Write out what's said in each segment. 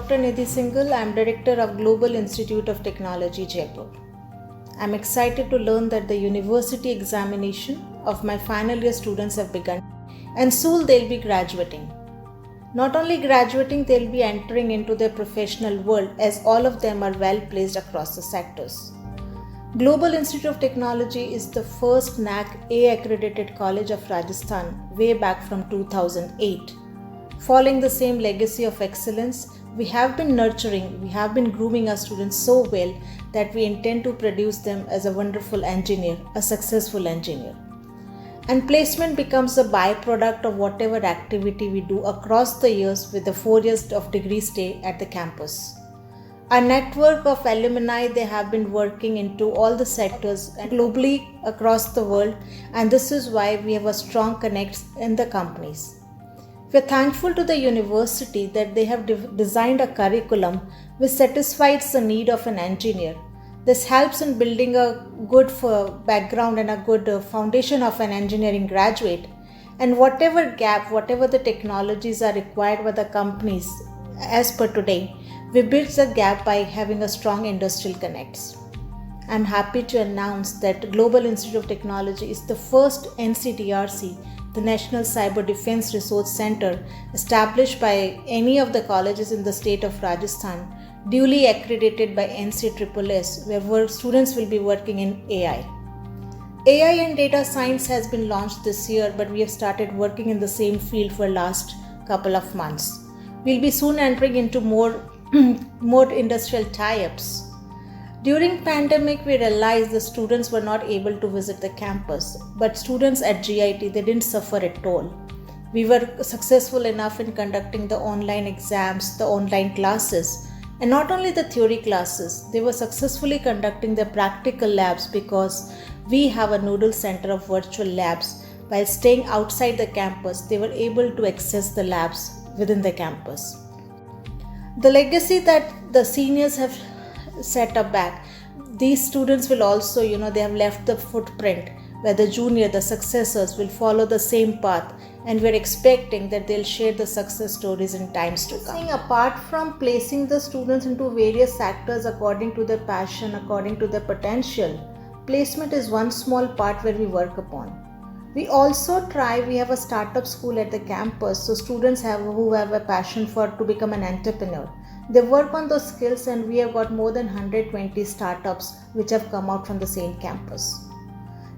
Dr. Nidhi Singhal. I am Director of Global Institute of Technology, Jaipur. I am excited to learn that the university examination of my final year students have begun and soon they'll be graduating. Not only graduating, they'll be entering into their professional world as all of them are well placed across the sectors. Global Institute of Technology is the first NAAC A accredited college of Rajasthan way back from 2008. Following the same legacy of excellence, we have been grooming our students so well that we intend to produce them as a wonderful engineer, a successful engineer. And placement becomes a byproduct of whatever activity we do across the years with the 4 years of degree stay at the campus. Our network of alumni, they have been working into all the sectors and globally across the world, and this is why we have a strong connect in the companies. We are thankful to the university that they have designed a curriculum which satisfies the need of an engineer. This helps in building a good background and a good foundation of an engineering graduate. And whatever gap, whatever the technologies are required by the companies as per today, we build the gap by having a strong industrial connects. I'm happy to announce that Global Institute of Technology is the first NCDRC, the National Cyber Defense Resource Center, established by any of the colleges in the state of Rajasthan, duly accredited by NCSSS, where students will be working in AI. AI and data science has been launched this year, but we have started working in the same field for last couple of months. We'll be soon entering into more industrial tie-ups. During pandemic, we realized the students were not able to visit the campus, but students at GIT, they didn't suffer at all. We were successful enough in conducting the online exams, the online classes, and not only the theory classes, they were successfully conducting the practical labs because we have a noodle center of virtual labs. While staying outside the campus, they were able to access the labs within the campus. The legacy that the seniors have set up back, these students will also, they have left the footprint where the junior, the successors will follow the same path, and we're expecting that they'll share the success stories in times to come. Apart from placing the students into various sectors according to their passion, according to their potential, placement is one small part where we work upon. We also we have a startup school at the campus, so students who have a passion to become an entrepreneur. They work on those skills, and we have got more than 120 startups which have come out from the same campus.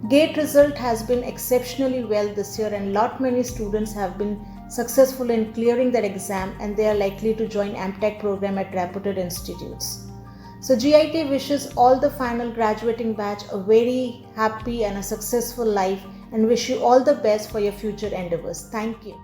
GATE result has been exceptionally well this year, and many students have been successful in clearing their exam, and they are likely to join MTech program at reputed institutes. So GIT wishes all the final graduating batch a very happy and a successful life, and wish you all the best for your future endeavors. Thank you.